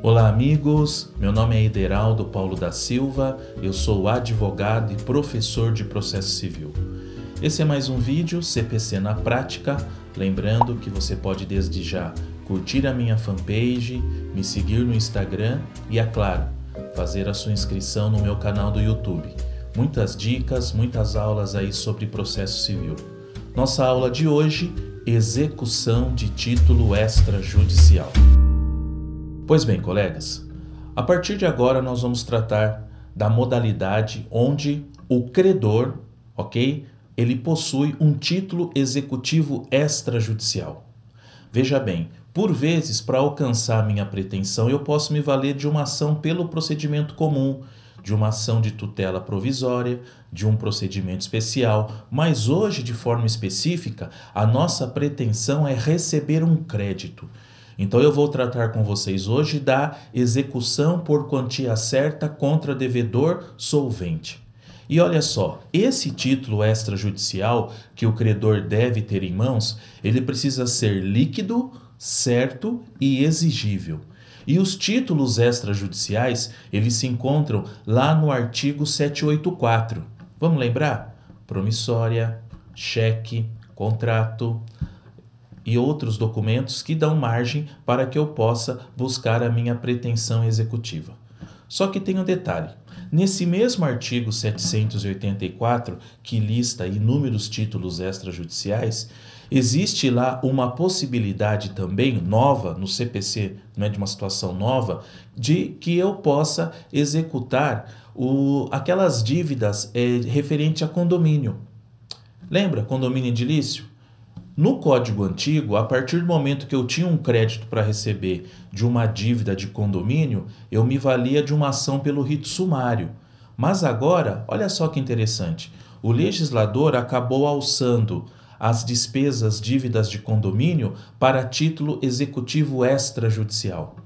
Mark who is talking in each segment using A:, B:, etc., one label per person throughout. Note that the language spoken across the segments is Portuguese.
A: Olá amigos, meu nome é Ederaldo Paulo da Silva, eu sou advogado e professor de processo civil. Esse é mais um vídeo CPC na prática, lembrando que você pode desde já curtir a minha fanpage, me seguir no Instagram e, é claro, fazer a sua inscrição no meu canal do YouTube. Muitas dicas, muitas aulas aí sobre processo civil. Nossa aula de hoje, execução de título extrajudicial. Pois bem, colegas, a partir de agora nós vamos tratar da modalidade onde o credor, ok, ele possui um título executivo extrajudicial. Veja bem, por vezes, para alcançar minha pretensão, eu posso me valer de uma ação pelo procedimento comum, de uma ação de tutela provisória, de um procedimento especial, mas hoje, de forma específica, a nossa pretensão é receber um crédito. Então eu vou tratar com vocês hoje da execução por quantia certa contra devedor solvente. E olha só, esse título extrajudicial que o credor deve ter em mãos, ele precisa ser líquido, certo e exigível. E os títulos extrajudiciais, eles se encontram lá no artigo 784. Vamos lembrar? Promissória, cheque, contrato e outros documentos que dão margem para que eu possa buscar a minha pretensão executiva. Só que tem um detalhe. Nesse mesmo artigo 784, que lista inúmeros títulos extrajudiciais, existe lá uma possibilidade também nova, no CPC, não é de uma situação nova, de que eu possa executar aquelas dívidas referente a condomínio. Lembra condomínio edilício? No Código Antigo, a partir do momento que eu tinha um crédito para receber de uma dívida de condomínio, eu me valia de uma ação pelo rito sumário. Mas agora, olha só que interessante, o legislador acabou alçando as dívidas de condomínio para título executivo extrajudicial.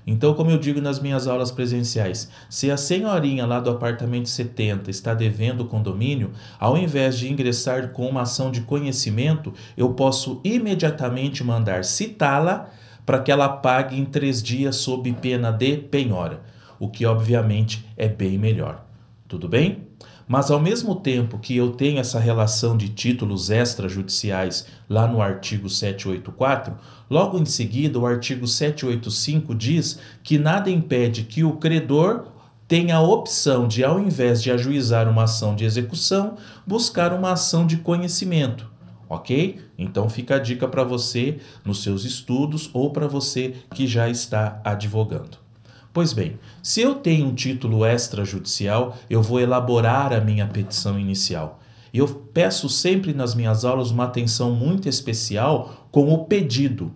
A: Então, como eu digo nas minhas aulas presenciais, se a senhorinha lá do apartamento 70 está devendo o condomínio, ao invés de ingressar com uma ação de conhecimento, eu posso imediatamente mandar citá-la para que ela pague em 3 dias sob pena de penhora, o que obviamente é bem melhor. Tudo bem? Mas ao mesmo tempo que eu tenho essa relação de títulos extrajudiciais lá no artigo 784, logo em seguida o artigo 785 diz que nada impede que o credor tenha a opção de, ao invés de ajuizar uma ação de execução, buscar uma ação de conhecimento. Ok? Então fica a dica para você nos seus estudos ou para você que já está advogando. Pois bem, se eu tenho um título extrajudicial, eu vou elaborar a minha petição inicial. E eu peço sempre nas minhas aulas uma atenção muito especial com o pedido.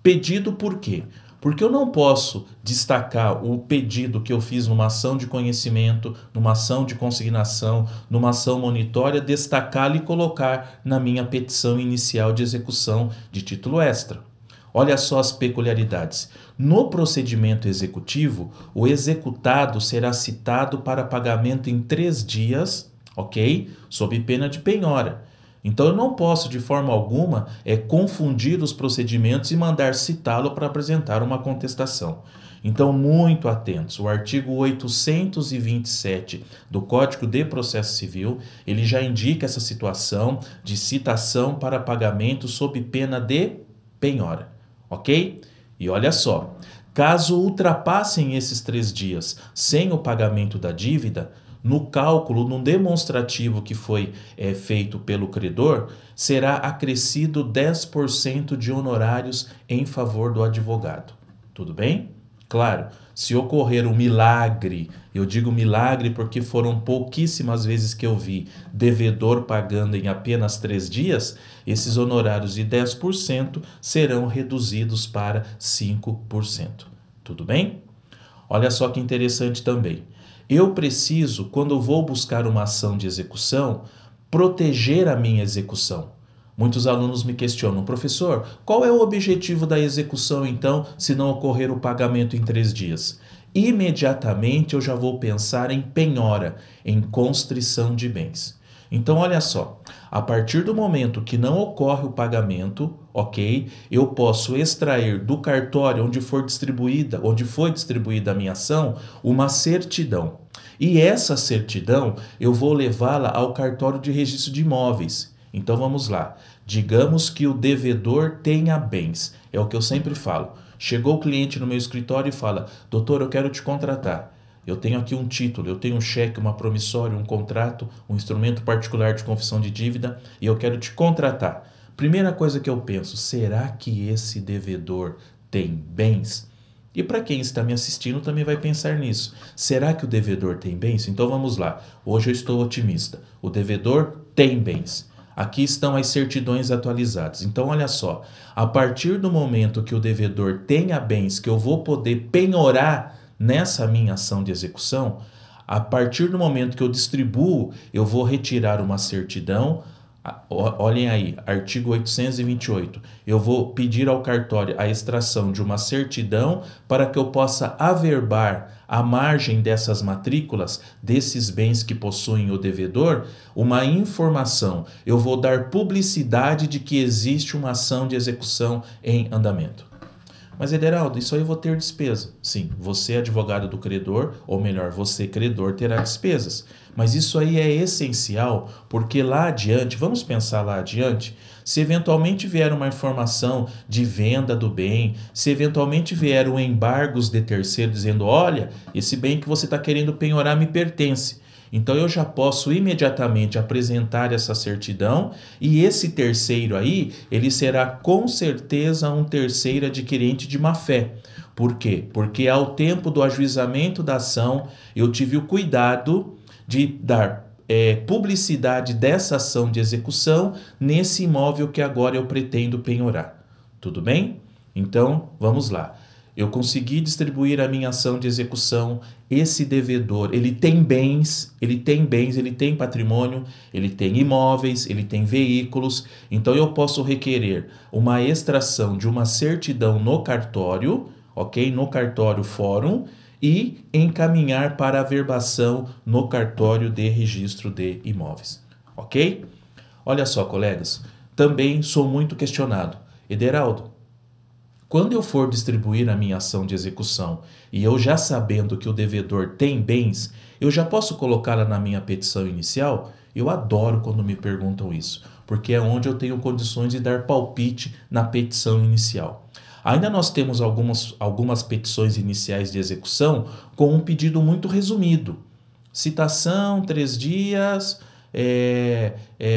A: Pedido por quê? Porque eu não posso destacar o pedido que eu fiz numa ação de conhecimento, numa ação de consignação, numa ação monitória, destacá-lo e colocar na minha petição inicial de execução de título extra. Olha só as peculiaridades. No procedimento executivo, o executado será citado para pagamento em 3 dias, ok? Sob pena de penhora. Então, eu não posso, de forma alguma, confundir os procedimentos e mandar citá-lo para apresentar uma contestação. Então, muito atentos. O artigo 827 do Código de Processo Civil, ele já indica essa situação de citação para pagamento sob pena de penhora. Ok? E olha só, caso ultrapassem esses 3 dias sem o pagamento da dívida, no cálculo, no demonstrativo que foi feito pelo credor, será acrescido 10% de honorários em favor do advogado. Tudo bem? Claro, se ocorrer um milagre, eu digo milagre porque foram pouquíssimas vezes que eu vi devedor pagando em apenas 3 dias, esses honorários de 10% serão reduzidos para 5%. Tudo bem? Olha só que interessante também. Eu preciso, quando vou buscar uma ação de execução, proteger a minha execução. Muitos alunos me questionam, professor, qual é o objetivo da execução então, se não ocorrer o pagamento em 3 dias? Imediatamente eu já vou pensar em penhora, em constrição de bens. Então, olha só, a partir do momento que não ocorre o pagamento, ok, eu posso extrair do cartório onde foi distribuída a minha ação, uma certidão. E essa certidão eu vou levá-la ao cartório de registro de imóveis. Então vamos lá. Digamos que o devedor tenha bens. É o que eu sempre falo. Chegou o cliente no meu escritório e fala: doutor, eu quero te contratar. Eu tenho aqui um título, eu tenho um cheque, uma promissória, um contrato, um instrumento particular de confissão de dívida e eu quero te contratar. Primeira coisa que eu penso: será que esse devedor tem bens? E para quem está me assistindo também vai pensar nisso. Será que o devedor tem bens? Então vamos lá. Hoje eu estou otimista. O devedor tem bens. Aqui estão as certidões atualizadas. Então olha só, a partir do momento que o devedor tenha bens que eu vou poder penhorar nessa minha ação de execução, a partir do momento que eu distribuo, eu vou retirar uma certidão. Olhem aí, artigo 828. Eu vou pedir ao cartório a extração de uma certidão para que eu possa averbar à margem dessas matrículas, desses bens que possuem o devedor, uma informação. Eu vou dar publicidade de que existe uma ação de execução em andamento. Mas, Ederaldo, isso aí eu vou ter despesa. Sim, você, advogado do credor, ou melhor, você, credor, terá despesas. Mas isso aí é essencial, porque lá adiante, vamos pensar lá adiante, se eventualmente vier uma informação de venda do bem, se eventualmente vier um embargos de terceiro dizendo: olha, esse bem que você está querendo penhorar me pertence. Então eu já posso imediatamente apresentar essa certidão e esse terceiro aí, ele será com certeza um terceiro adquirente de má-fé. Por quê? Porque ao tempo do ajuizamento da ação, eu tive o cuidado de dar publicidade dessa ação de execução nesse imóvel que agora eu pretendo penhorar. Tudo bem? Então, vamos lá. Eu consegui distribuir a minha ação de execução. Esse devedor, ele tem bens, ele tem patrimônio, ele tem imóveis, ele tem veículos. Então eu posso requerer uma extração de uma certidão no cartório, ok? No cartório fórum e encaminhar para averbação no cartório de registro de imóveis, ok? Olha só, colegas, também sou muito questionado. Ederaldo, quando eu for distribuir a minha ação de execução e eu já sabendo que o devedor tem bens, eu já posso colocá-la na minha petição inicial? Eu adoro quando me perguntam isso, porque é onde eu tenho condições de dar palpite na petição inicial. Ainda nós temos algumas petições iniciais de execução com um pedido muito resumido. Citação, 3 dias,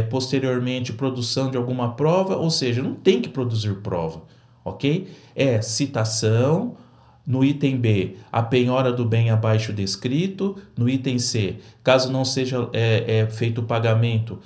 A: posteriormente produção de alguma prova, ou seja, não tem que produzir prova. Ok? É citação, no item B, a penhora do bem abaixo descrito, no item C, caso não seja feito o pagamento,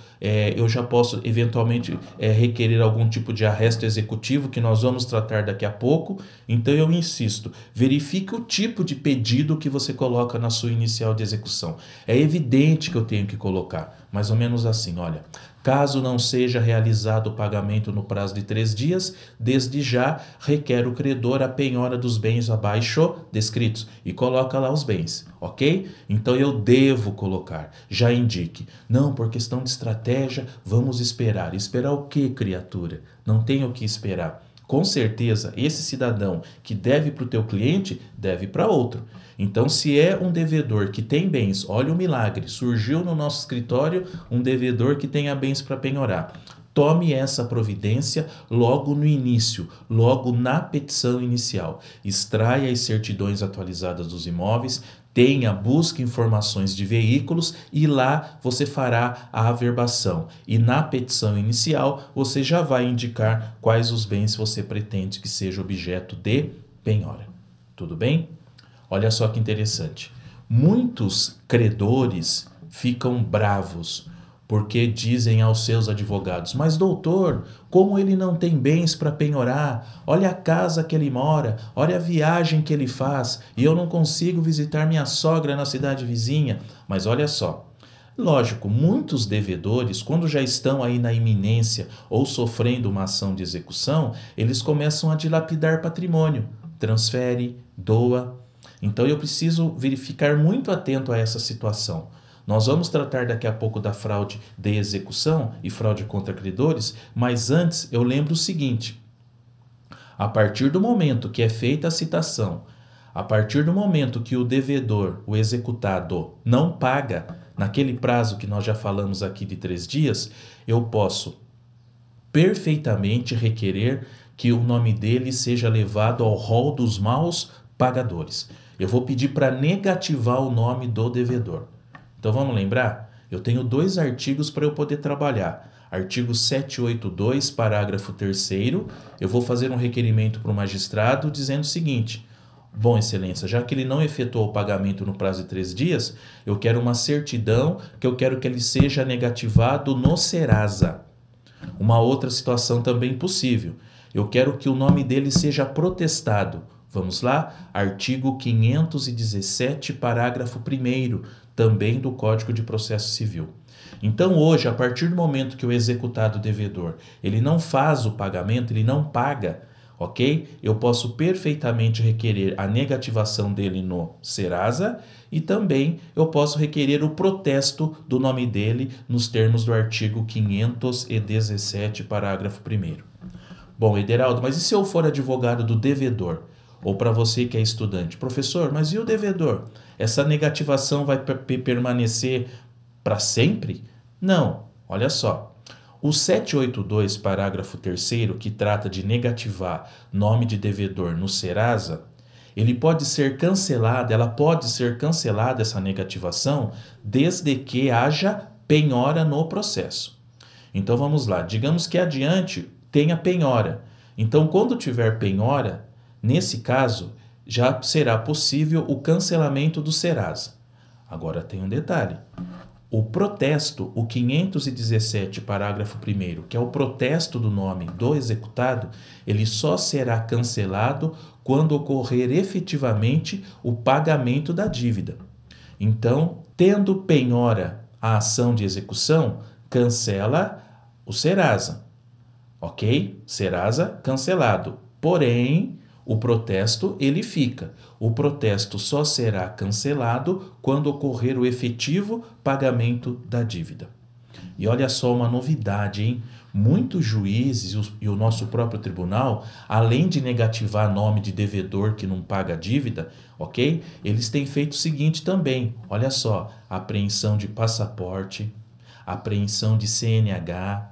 A: eu já posso eventualmente requerer algum tipo de arresto executivo, que nós vamos tratar daqui a pouco. Então eu insisto, verifique o tipo de pedido que você coloca na sua inicial de execução. É evidente que eu tenho que colocar, mais ou menos assim, olha: caso não seja realizado o pagamento no prazo de 3 dias, desde já requer o credor a penhora dos bens abaixo descritos. E coloca lá os bens, ok? Então eu devo colocar, já indique. Não, por questão de estratégia, vamos esperar. Esperar o quê, criatura? Não tenho o que esperar. Com certeza, esse cidadão que deve para o teu cliente, deve para outro. Então, se é um devedor que tem bens, olha o milagre, surgiu no nosso escritório um devedor que tenha bens para penhorar. Tome essa providência logo no início, logo na petição inicial. Extraia as certidões atualizadas dos imóveis, busque informações de veículos e lá você fará a averbação. E na petição inicial você já vai indicar quais os bens você pretende que seja objeto de penhora. Tudo bem? Olha só que interessante. Muitos credores ficam bravos porque dizem aos seus advogados: mas doutor, como ele não tem bens para penhorar? Olha a casa que ele mora, olha a viagem que ele faz e eu não consigo visitar minha sogra na cidade vizinha. Mas olha só, lógico, muitos devedores, quando já estão aí na iminência ou sofrendo uma ação de execução, eles começam a dilapidar patrimônio, transfere, doa. Então eu preciso verificar muito atento a essa situação. Nós vamos tratar daqui a pouco da fraude de execução e fraude contra credores, mas antes eu lembro o seguinte: a partir do momento que é feita a citação, a partir do momento que o devedor, o executado, não paga naquele prazo que nós já falamos aqui de 3 dias, eu posso perfeitamente requerer que o nome dele seja levado ao rol dos maus pagadores. Eu vou pedir para negativar o nome do devedor. Então vamos lembrar? Eu tenho 2 artigos para eu poder trabalhar. Artigo 782, parágrafo 3º, eu vou fazer um requerimento para o magistrado dizendo o seguinte: bom, excelência, já que ele não efetuou o pagamento no prazo de 3 dias, eu quero uma certidão que eu quero que ele seja negativado no Serasa. Uma outra situação também possível: eu quero que o nome dele seja protestado. Vamos lá? Artigo 517, parágrafo 1º, também do Código de Processo Civil. Então hoje, a partir do momento que o executado devedor, ele não faz o pagamento, ele não paga, ok? Eu posso perfeitamente requerer a negativação dele no Serasa e também eu posso requerer o protesto do nome dele nos termos do artigo 517, parágrafo 1º. Bom, Ederaldo, mas e se eu for advogado do devedor? Ou para você que é estudante: professor, mas e o devedor? Essa negativação vai permanecer para sempre? Não, olha só. O 782, parágrafo 3º, que trata de negativar nome de devedor no Serasa, ele pode ser cancelado, ela pode ser cancelada essa negativação desde que haja penhora no processo. Então vamos lá, digamos que adiante tenha penhora. Então quando tiver penhora, nesse caso, já será possível o cancelamento do Serasa. Agora tem um detalhe. O protesto, o 517, parágrafo 1º, que é o protesto do nome do executado, ele só será cancelado quando ocorrer efetivamente o pagamento da dívida. Então, tendo penhora a ação de execução, cancela o Serasa. Ok? Serasa cancelado. Porém, o protesto ele fica. O protesto só será cancelado quando ocorrer o efetivo pagamento da dívida. E olha só uma novidade, hein? Muitos juízes e o nosso próprio tribunal, além de negativar nome de devedor que não paga a dívida, ok? Eles têm feito o seguinte também, olha só: apreensão de passaporte, apreensão de CNH,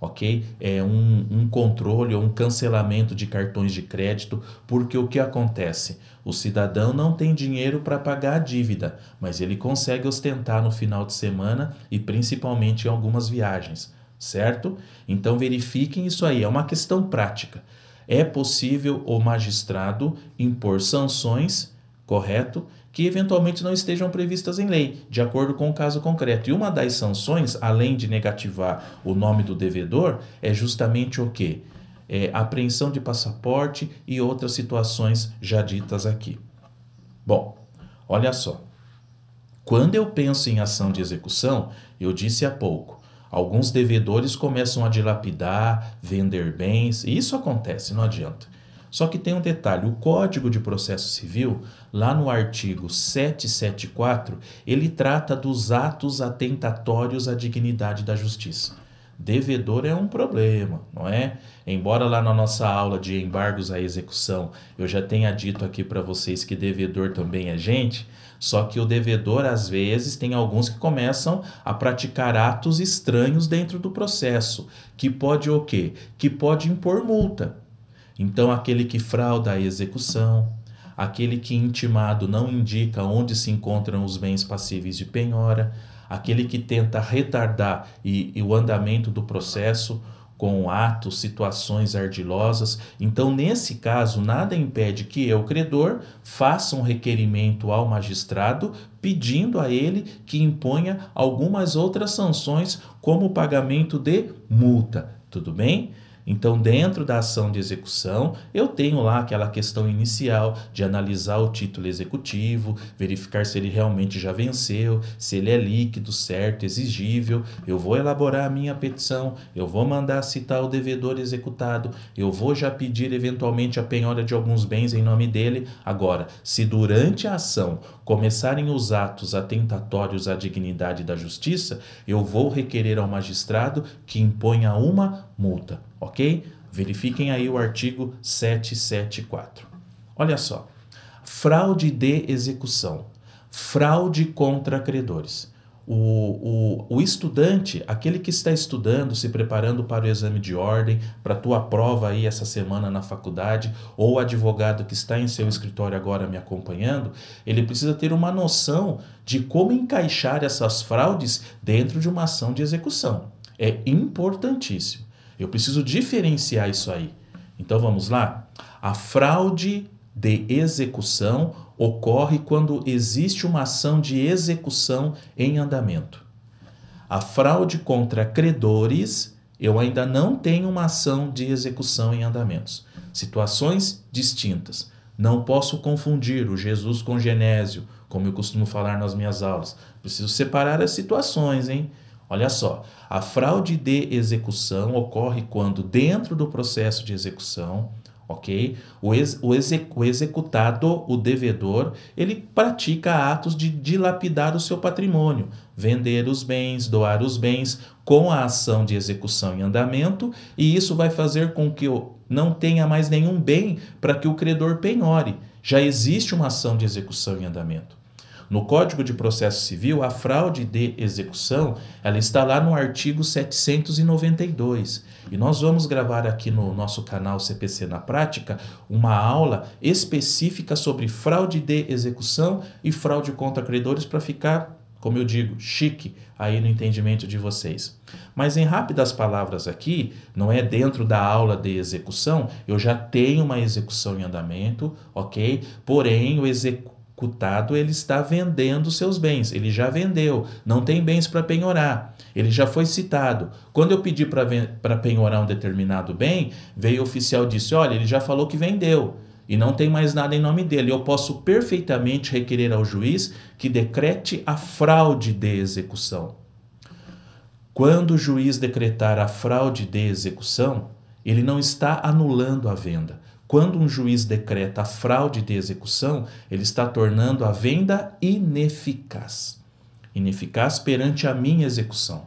A: ok? É um controle ou um cancelamento de cartões de crédito, porque o que acontece? O cidadão não tem dinheiro para pagar a dívida, mas ele consegue ostentar no final de semana e principalmente em algumas viagens, certo? Então verifiquem isso aí, é uma questão prática. É possível o magistrado impor sanções, correto? Que eventualmente não estejam previstas em lei, de acordo com o caso concreto. E uma das sanções, além de negativar o nome do devedor, é justamente o quê? Apreensão de passaporte e outras situações já ditas aqui. Bom, olha só. Quando eu penso em ação de execução, eu disse há pouco, alguns devedores começam a dilapidar, vender bens, e isso acontece, não adianta. Só que tem um detalhe: o Código de Processo Civil, lá no artigo 774, ele trata dos atos atentatórios à dignidade da justiça. Devedor é um problema, não é? Embora lá na nossa aula de embargos à execução eu já tenha dito aqui para vocês que devedor também é gente, só que o devedor às vezes tem alguns que começam a praticar atos estranhos dentro do processo, que pode o quê? Que pode impor multa. Então, aquele que frauda a execução, aquele que intimado não indica onde se encontram os bens passíveis de penhora, aquele que tenta retardar o andamento do processo com atos, situações ardilosas. Então, nesse caso, nada impede que eu, credor, faça um requerimento ao magistrado pedindo a ele que imponha algumas outras sanções, como o pagamento de multa. Tudo bem? Então, dentro da ação de execução, eu tenho lá aquela questão inicial de analisar o título executivo, verificar se ele realmente já venceu, se ele é líquido, certo, exigível. Eu vou elaborar a minha petição, eu vou mandar citar o devedor executado, eu vou já pedir eventualmente a penhora de alguns bens em nome dele. Agora, se durante a ação começarem os atos atentatórios à dignidade da justiça, eu vou requerer ao magistrado que imponha uma multa, ok? Verifiquem aí o artigo 774. Olha só, fraude de execução, fraude contra credores. O estudante, aquele que está estudando, se preparando para o exame de ordem, para a tua prova aí essa semana na faculdade, ou o advogado que está em seu escritório agora me acompanhando, ele precisa ter uma noção de como encaixar essas fraudes dentro de uma ação de execução. É importantíssimo. Eu preciso diferenciar isso aí. Então vamos lá? A fraude de execução ocorre quando existe uma ação de execução em andamento. A fraude contra credores, eu ainda não tenho uma ação de execução em andamentos. Situações distintas. Não posso confundir o Jesus com Genésio, como eu costumo falar nas minhas aulas. Preciso separar as situações, hein? Olha só, a fraude de execução ocorre quando, dentro do processo de execução, ok? O executado, o devedor, ele pratica atos de dilapidar o seu patrimônio, vender os bens, doar os bens com a ação de execução em andamento, e isso vai fazer com que eu não tenha mais nenhum bem para que o credor penhore. Já existe uma ação de execução em andamento. No Código de Processo Civil, a fraude de execução, ela está lá no artigo 792. E nós vamos gravar aqui no nosso canal CPC na Prática uma aula específica sobre fraude de execução e fraude contra credores para ficar, como eu digo, chique aí no entendimento de vocês. Mas em rápidas palavras aqui, não é dentro da aula de execução, eu já tenho uma execução em andamento, ok? Porém, o executado, ele está vendendo seus bens, ele já vendeu, não tem bens para penhorar, ele já foi citado. Quando eu pedi para penhorar um determinado bem, veio o oficial e disse, olha, ele já falou que vendeu e não tem mais nada em nome dele. Eu posso perfeitamente requerer ao juiz que decrete a fraude de execução. Quando o juiz decretar a fraude de execução, ele não está anulando a venda. Quando um juiz decreta a fraude de execução, ele está tornando a venda ineficaz. Ineficaz perante a minha execução.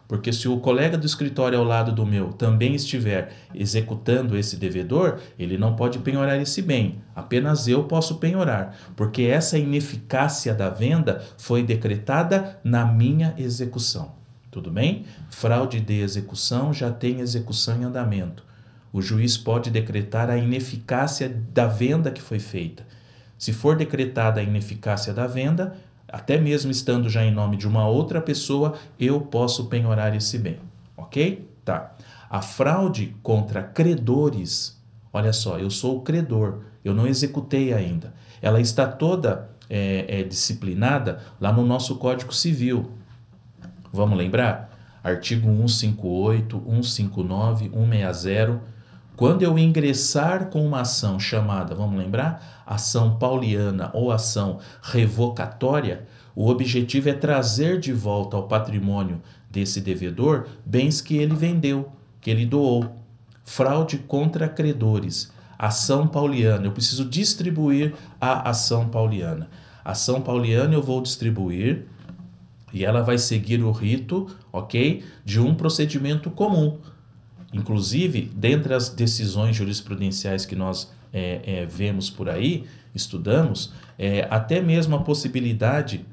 A: Porque se o colega do escritório ao lado do meu também estiver executando esse devedor, ele não pode penhorar esse bem. Apenas eu posso penhorar. Porque essa ineficácia da venda foi decretada na minha execução. Tudo bem? Fraude de execução já tem execução em andamento. O juiz pode decretar a ineficácia da venda que foi feita. Se for decretada a ineficácia da venda, até mesmo estando já em nome de uma outra pessoa, eu posso penhorar esse bem. Ok? Tá. A fraude contra credores, olha só, eu sou o credor, eu não executei ainda. Ela está toda disciplinada lá no nosso Código Civil. Vamos lembrar? Artigo 158, 159, 160... Quando eu ingressar com uma ação chamada, vamos lembrar, ação pauliana ou ação revocatória, o objetivo é trazer de volta ao patrimônio desse devedor bens que ele vendeu, que ele doou. Fraude contra credores, ação pauliana, eu preciso distribuir a ação pauliana. Ação pauliana eu vou distribuir e ela vai seguir o rito, ok, de um procedimento comum. Inclusive, dentre as decisões jurisprudenciais que nós vemos por aí, estudamos, até mesmo a possibilidade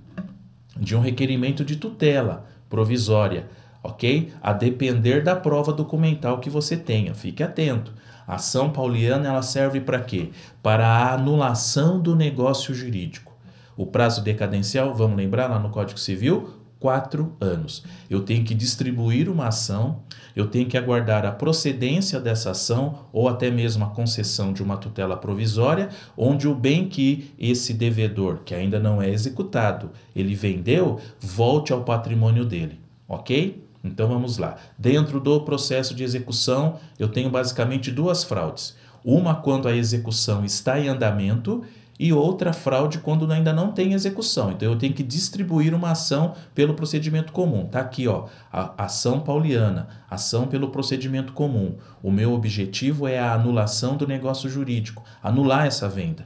A: de um requerimento de tutela provisória, ok? A depender da prova documental que você tenha. Fique atento. A ação pauliana, ela serve para quê? Para a anulação do negócio jurídico. O prazo decadencial, vamos lembrar lá no Código Civil, 4 anos. Eu tenho que distribuir uma ação, eu tenho que aguardar a procedência dessa ação ou até mesmo a concessão de uma tutela provisória, onde o bem que esse devedor, que ainda não é executado, ele vendeu, volte ao patrimônio dele, ok? Então vamos lá. Dentro do processo de execução, eu tenho basicamente duas fraudes. Uma quando a execução está em andamento e outra fraude quando ainda não tem execução. Então eu tenho que distribuir uma ação pelo procedimento comum. Tá aqui, ó, a ação pauliana, ação pelo procedimento comum. O meu objetivo é a anulação do negócio jurídico, anular essa venda.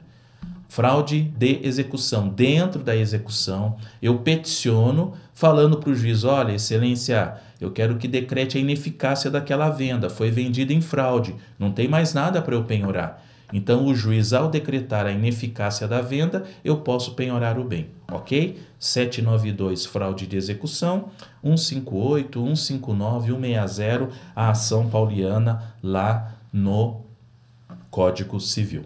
A: Fraude de execução. Dentro da execução, eu peticiono falando para o juiz, olha, excelência, eu quero que decrete a ineficácia daquela venda, foi vendida em fraude, não tem mais nada para eu penhorar. Então, o juiz, ao decretar a ineficácia da venda, eu posso penhorar o bem, ok? 792, fraude de execução, 158, 159, 160, a ação pauliana lá no Código Civil.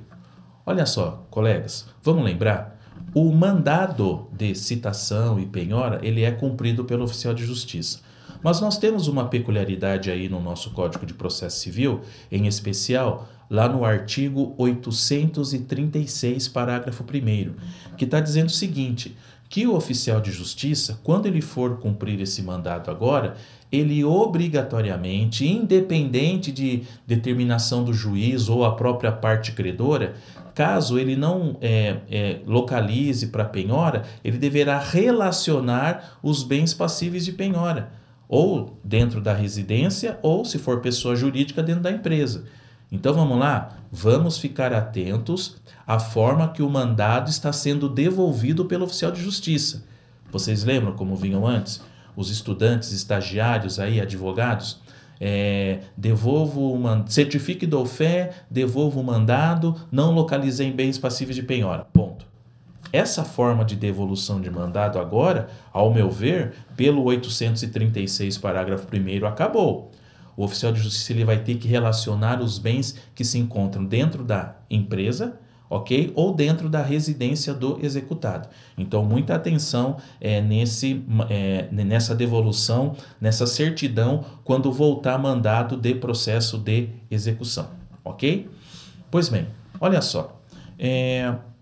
A: Olha só, colegas, vamos lembrar, o mandado de citação e penhora, ele é cumprido pelo oficial de justiça. Mas nós temos uma peculiaridade aí no nosso Código de Processo Civil, em especial lá no artigo 836, parágrafo 1º, que está dizendo o seguinte, que o oficial de justiça, quando ele for cumprir esse mandado agora, ele obrigatoriamente, independente de determinação do juiz ou a própria parte credora, caso ele não localize para penhora, ele deverá relacionar os bens passíveis de penhora, ou dentro da residência, ou se for pessoa jurídica, dentro da empresa. Então vamos lá, vamos ficar atentos à forma que o mandado está sendo devolvido pelo oficial de justiça. Vocês lembram como vinham antes? Os estudantes, estagiários aí, advogados, certifique do fé, devolvo o mandado, não localizei bens passíveis de penhora. Ponto. Essa forma de devolução de mandado agora, ao meu ver, pelo 836, parágrafo 1º, acabou. O oficial de justiça ele vai ter que relacionar os bens que se encontram dentro da empresa, ok? Ou dentro da residência do executado. Então, muita atenção nessa devolução, nessa certidão, quando voltar mandado de processo de execução, ok? Pois bem, olha só,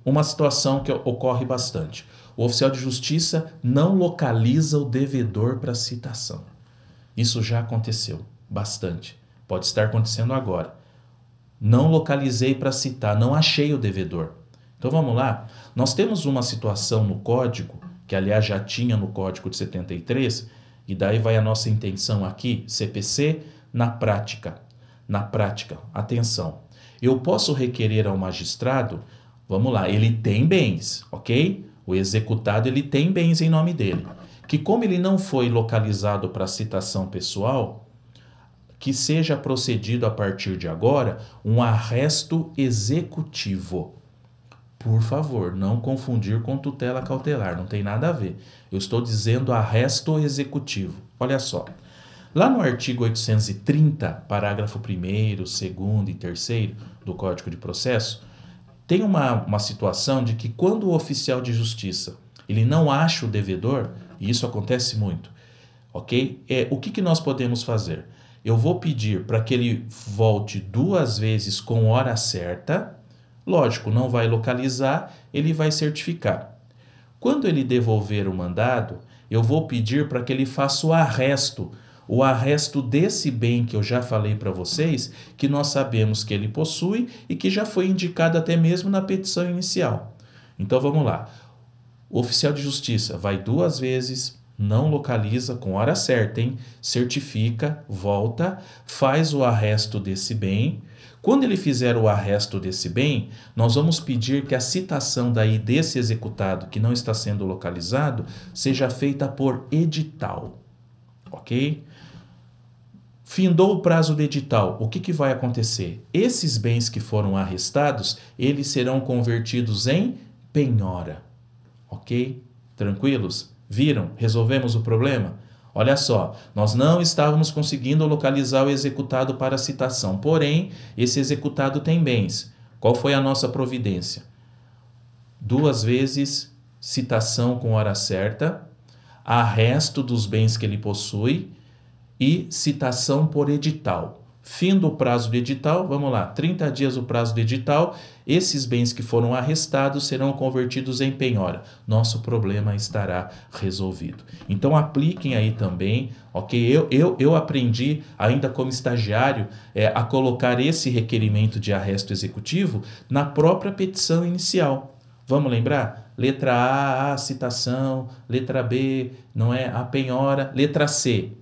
A: uma situação que ocorre bastante. O oficial de justiça não localiza o devedor para citação. Isso já aconteceu bastante. Pode estar acontecendo agora. Não localizei para citar, não achei o devedor. Então vamos lá. Nós temos uma situação no código, que aliás já tinha no código de 73, e daí vai a nossa intenção aqui, CPC, na prática. Na prática, atenção. Eu posso requerer ao magistrado, vamos lá, ele tem bens, ok? O executado ele tem bens em nome dele. Que como ele não foi localizado para citação pessoal, que seja procedido a partir de agora um arresto executivo. Por favor, não confundir com tutela cautelar, não tem nada a ver. Eu estou dizendo arresto executivo. Olha só, lá no artigo 830, parágrafo 1º, 2º e 3º do Código de Processo, tem uma situação de que quando o oficial de justiça ele não acha o devedor, e isso acontece muito, ok? O que nós podemos fazer? Eu vou pedir para que ele volte 2 vezes com hora certa. Lógico, não vai localizar, ele vai certificar. Quando ele devolver o mandado, eu vou pedir para que ele faça o arresto desse bem que eu já falei para vocês, que nós sabemos que ele possui e que já foi indicado até mesmo na petição inicial. Então vamos lá. O oficial de justiça vai 2 vezes, não localiza com hora certa, hein? Certifica, volta, faz o arresto desse bem. Quando ele fizer o arresto desse bem, nós vamos pedir que a citação daí desse executado que não está sendo localizado seja feita por edital, ok? Findou o prazo do edital, o que vai acontecer? Esses bens que foram arrestados, eles serão convertidos em penhora, ok? Tranquilos? Viram? Resolvemos o problema? Olha só, nós não estávamos conseguindo localizar o executado para a citação, porém, esse executado tem bens. Qual foi a nossa providência? 2 vezes citação com hora certa, arresto dos bens que ele possui e citação por edital. Fim do prazo do edital, vamos lá, 30 dias o prazo do edital, esses bens que foram arrestados serão convertidos em penhora. Nosso problema estará resolvido. Então apliquem aí também, ok? Eu aprendi, ainda como estagiário, a colocar esse requerimento de arresto executivo na própria petição inicial. Vamos lembrar? Letra A, a citação, letra B, não é? A penhora, letra C.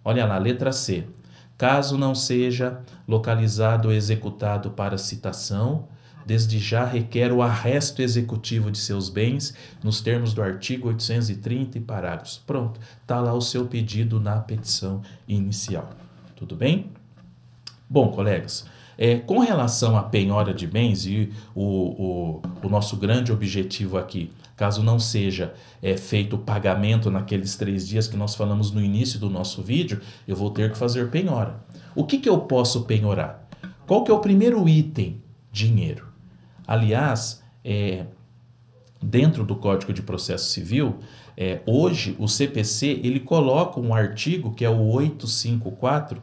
A: Olha lá, letra C. Caso não seja localizado ou executado para citação, desde já requer o arresto executivo de seus bens nos termos do artigo 830 e parágrafos. Pronto, está lá o seu pedido na petição inicial. Tudo bem? Bom, colegas, com relação à penhora de bens e o nosso grande objetivo aqui, caso não seja feito o pagamento naqueles 3 dias que nós falamos no início do nosso vídeo, eu vou ter que fazer penhora. O que eu posso penhorar? Qual que é o primeiro item? Dinheiro. Aliás, dentro do Código de Processo Civil, hoje o CPC ele coloca um artigo, que é o 854,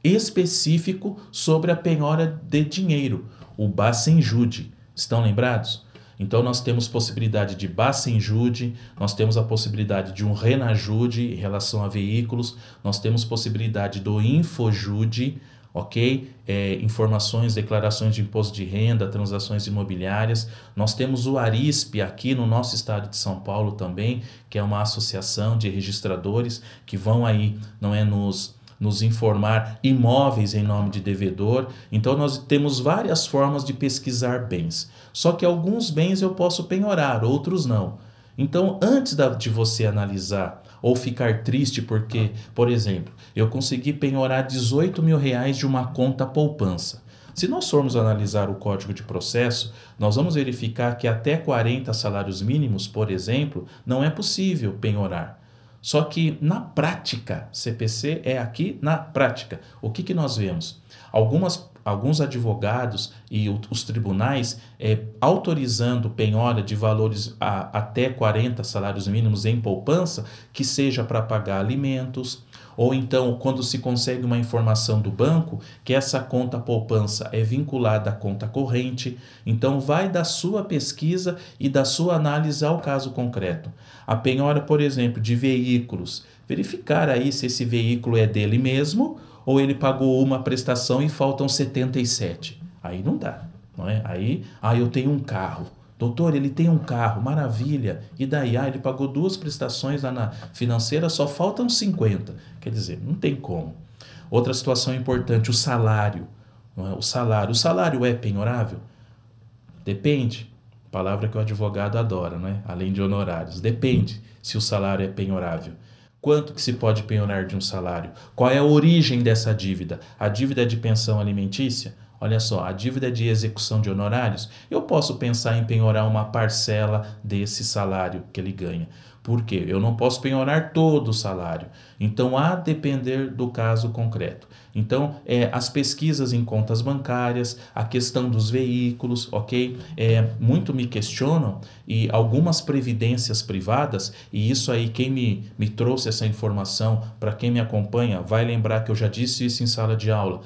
A: específico sobre a penhora de dinheiro, o bacenjude. Estão lembrados? Então nós temos possibilidade de bacenjude, nós temos a possibilidade de um renajude em relação a veículos, nós temos possibilidade do infojude, ok? Informações, declarações de imposto de renda, transações imobiliárias. Nós temos o Arisp aqui no nosso estado de São Paulo também, que é uma associação de registradores que vão aí, não é, nos informar imóveis em nome de devedor. Então nós temos várias formas de pesquisar bens. Só que alguns bens eu posso penhorar, outros não. Então antes de você analisar ou ficar triste porque, por exemplo, eu consegui penhorar 18 mil reais de uma conta poupança. Se nós formos analisar o Código de Processo, nós vamos verificar que até 40 salários mínimos, por exemplo, não é possível penhorar. Só que na prática, CPC é aqui na prática. O que nós vemos? Alguns advogados e os tribunais autorizando penhora de valores até 40 salários mínimos em poupança, que seja para pagar alimentos, ou então quando se consegue uma informação do banco que essa conta poupança é vinculada à conta corrente, então vai da sua pesquisa e da sua análise ao caso concreto. A penhora, por exemplo, de veículos, verificar aí se esse veículo é dele mesmo ou ele pagou uma prestação e faltam 77. Aí não dá, não é? Aí, eu tenho um carro. Doutor, ele tem um carro, maravilha. E daí? Ele pagou 2 prestações lá na financeira, só faltam 50. Quer dizer, não tem como. Outra situação importante, o salário. Não é? O salário é penhorável? Depende. Palavra que o advogado adora, não é? Além de honorários. Depende se o salário é penhorável. Quanto que se pode penhorar de um salário? Qual é a origem dessa dívida? A dívida é de pensão alimentícia? Olha só, a dívida de execução de honorários, eu posso pensar em penhorar uma parcela desse salário que ele ganha. Por quê? Eu não posso penhorar todo o salário. Então, a depender do caso concreto. Então, as pesquisas em contas bancárias, a questão dos veículos, ok? Muito me questionam e algumas previdências privadas, e isso aí, quem me trouxe essa informação, para quem me acompanha, vai lembrar que eu já disse isso em sala de aula.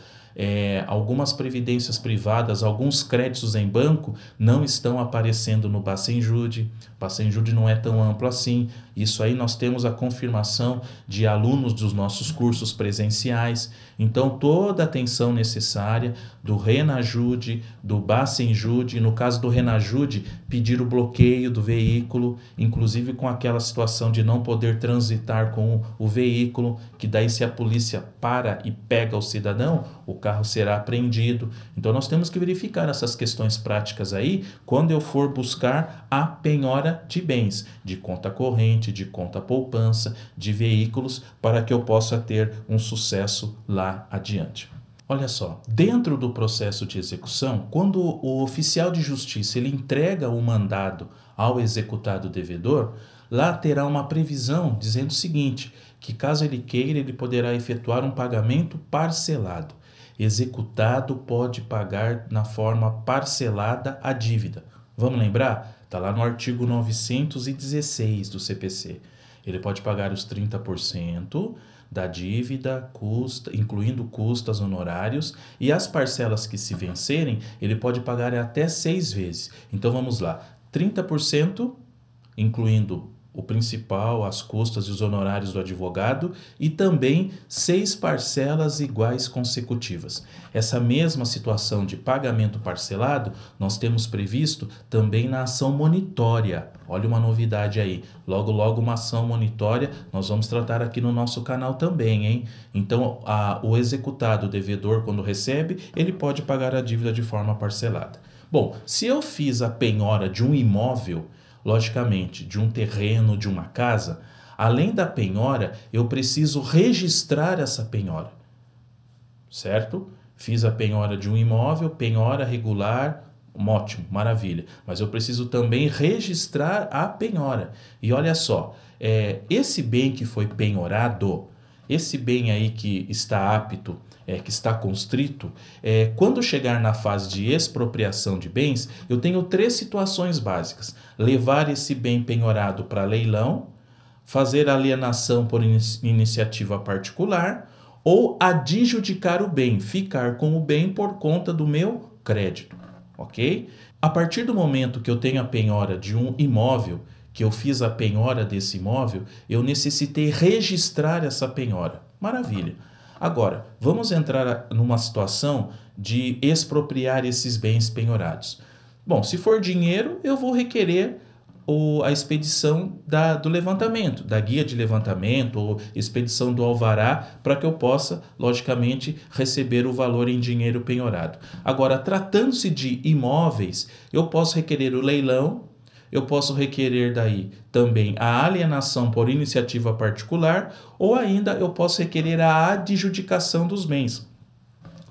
A: Algumas previdências privadas, alguns créditos em banco não estão aparecendo no bacenjude. Bacenjude não é tão amplo assim. Isso aí nós temos a confirmação de alunos dos nossos cursos presenciais. Então toda a atenção necessária do renajude, do bacenjude, no caso do renajude, pedir o bloqueio do veículo, inclusive com aquela situação de não poder transitar com o veículo, que daí se a polícia para e pega o cidadão, o carro será apreendido. Então nós temos que verificar essas questões práticas aí quando eu for buscar a penhora de bens, de conta corrente, de conta poupança, de veículos, para que eu possa ter um sucesso lá adiante. Olha só, dentro do processo de execução, quando o oficial de justiça ele entrega o mandado ao executado devedor, lá terá uma previsão dizendo o seguinte, que caso ele queira, ele poderá efetuar um pagamento parcelado. Executado pode pagar na forma parcelada a dívida. Vamos lembrar? Está lá no artigo 916 do CPC. Ele pode pagar os 30% da dívida, incluindo custas, honorários, e as parcelas que se vencerem, ele pode pagar até 6 vezes. Então vamos lá, 30%, incluindo o principal, as custas e os honorários do advogado, e também 6 parcelas iguais consecutivas. Essa mesma situação de pagamento parcelado, nós temos previsto também na ação monitória. Olha uma novidade aí, logo logo uma ação monitória, nós vamos tratar aqui no nosso canal também, hein? Então, o executado, o devedor, quando recebe, ele pode pagar a dívida de forma parcelada. Bom, se eu fiz a penhora de um imóvel, logicamente, de um terreno, de uma casa, além da penhora, eu preciso registrar essa penhora, certo? Fiz a penhora de um imóvel, penhora regular, ótimo, maravilha. Mas eu preciso também registrar a penhora. E olha só, esse bem que foi penhorado, esse bem aí que está apto, que está constrito, quando chegar na fase de expropriação de bens, eu tenho 3 situações básicas. Levar esse bem penhorado para leilão, fazer alienação por iniciativa particular ou adjudicar o bem, ficar com o bem por conta do meu crédito, ok? A partir do momento que eu tenho a penhora de um imóvel, que eu fiz a penhora desse imóvel, eu necessitei registrar essa penhora. Maravilha. Agora, vamos entrar numa situação de expropriar esses bens penhorados. Bom, se for dinheiro, eu vou requerer a expedição do levantamento, da guia de levantamento ou expedição do alvará, para que eu possa, logicamente, receber o valor em dinheiro penhorado. Agora, tratando-se de imóveis, eu posso requerer o leilão, eu posso requerer daí também a alienação por iniciativa particular ou ainda eu posso requerer a adjudicação dos bens.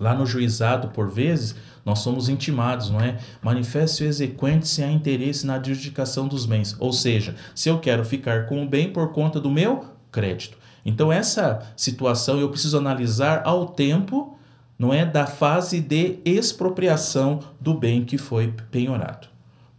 A: Lá no juizado, por vezes, nós somos intimados, não é? Manifeste o exequente se há interesse na adjudicação dos bens. Ou seja, se eu quero ficar com o bem por conta do meu crédito. Então, essa situação eu preciso analisar ao tempo, não é, da fase de expropriação do bem que foi penhorado.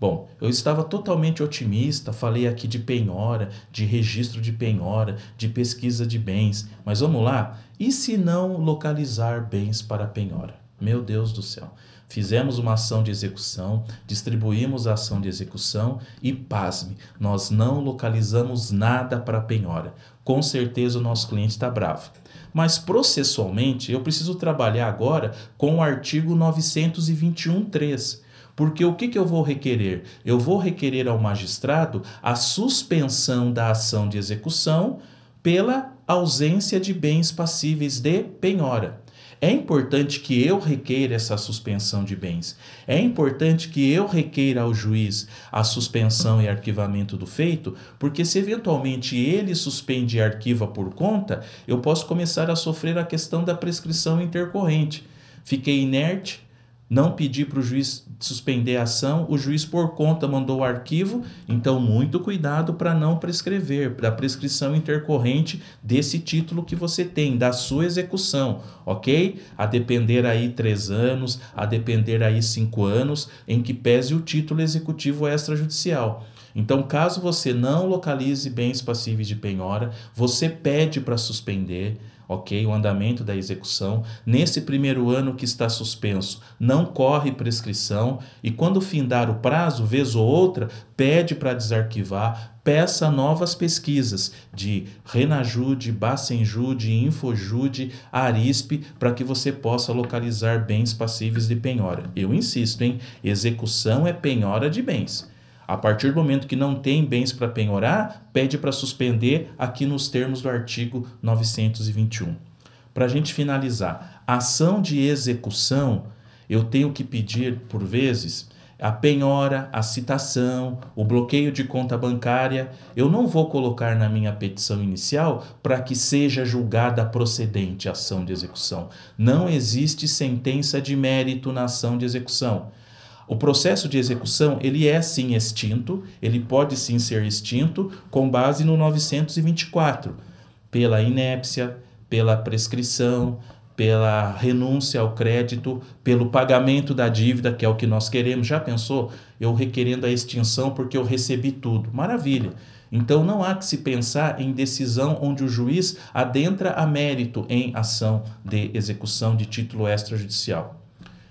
A: Bom, eu estava totalmente otimista, falei aqui de penhora, de registro de penhora, de pesquisa de bens, mas vamos lá? E se não localizar bens para penhora? Meu Deus do céu! Fizemos uma ação de execução, distribuímos a ação de execução e, pasme, nós não localizamos nada para penhora. Com certeza o nosso cliente está bravo. Mas processualmente eu preciso trabalhar agora com o artigo 921.3. Porque o que eu vou requerer? Eu vou requerer ao magistrado a suspensão da ação de execução pela ausência de bens passíveis de penhora. É importante que eu requeira essa suspensão de bens. É importante que eu requeira ao juiz a suspensão e arquivamento do feito, porque se eventualmente ele suspende e arquiva por conta, eu posso começar a sofrer a questão da prescrição intercorrente. Fiquei inerte, não pedi para o juiz suspender a ação, o juiz por conta mandou o arquivo, então muito cuidado para não prescrever, da prescrição intercorrente desse título que você tem, da sua execução, ok? A depender aí 3 anos, a depender aí 5 anos, em que pese o título executivo extrajudicial. Então, caso você não localize bens passíveis de penhora, você pede para suspender, ok? O andamento da execução. Nesse primeiro ano que está suspenso, não corre prescrição e quando findar o prazo, vez ou outra, pede para desarquivar, peça novas pesquisas de Renajude, Bacenjude, Infojude, Arispe, para que você possa localizar bens passíveis de penhora. Eu insisto, hein? Execução é penhora de bens. A partir do momento que não tem bens para penhorar, pede para suspender aqui nos termos do artigo 921. Para a gente finalizar, a ação de execução, eu tenho que pedir, por vezes, a penhora, a citação, o bloqueio de conta bancária. Eu não vou colocar na minha petição inicial para que seja julgada procedente a ação de execução. Não existe sentença de mérito na ação de execução. O processo de execução, ele é sim extinto, ele pode sim ser extinto com base no 924, pela inépcia, pela prescrição, pela renúncia ao crédito, pelo pagamento da dívida, que é o que nós queremos. Já pensou? Eu requerendo a extinção porque eu recebi tudo. Maravilha! Então não há que se pensar em decisão onde o juiz adentra a mérito em ação de execução de título extrajudicial.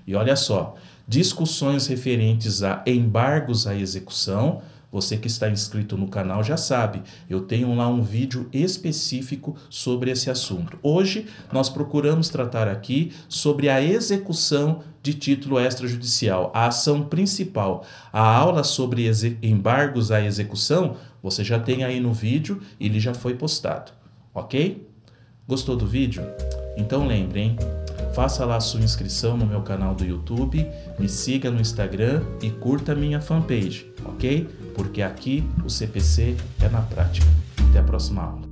A: E olha só, discussões referentes a embargos à execução, você que está inscrito no canal já sabe, eu tenho lá um vídeo específico sobre esse assunto. Hoje nós procuramos tratar aqui sobre a execução de título extrajudicial, a ação principal. A aula sobre embargos à execução, você já tem aí no vídeo, ele já foi postado, ok? Gostou do vídeo? Então lembre, hein? Faça lá a sua inscrição no meu canal do YouTube, me siga no Instagram e curta a minha fanpage, ok? Porque aqui o CPC é na prática. Até a próxima aula.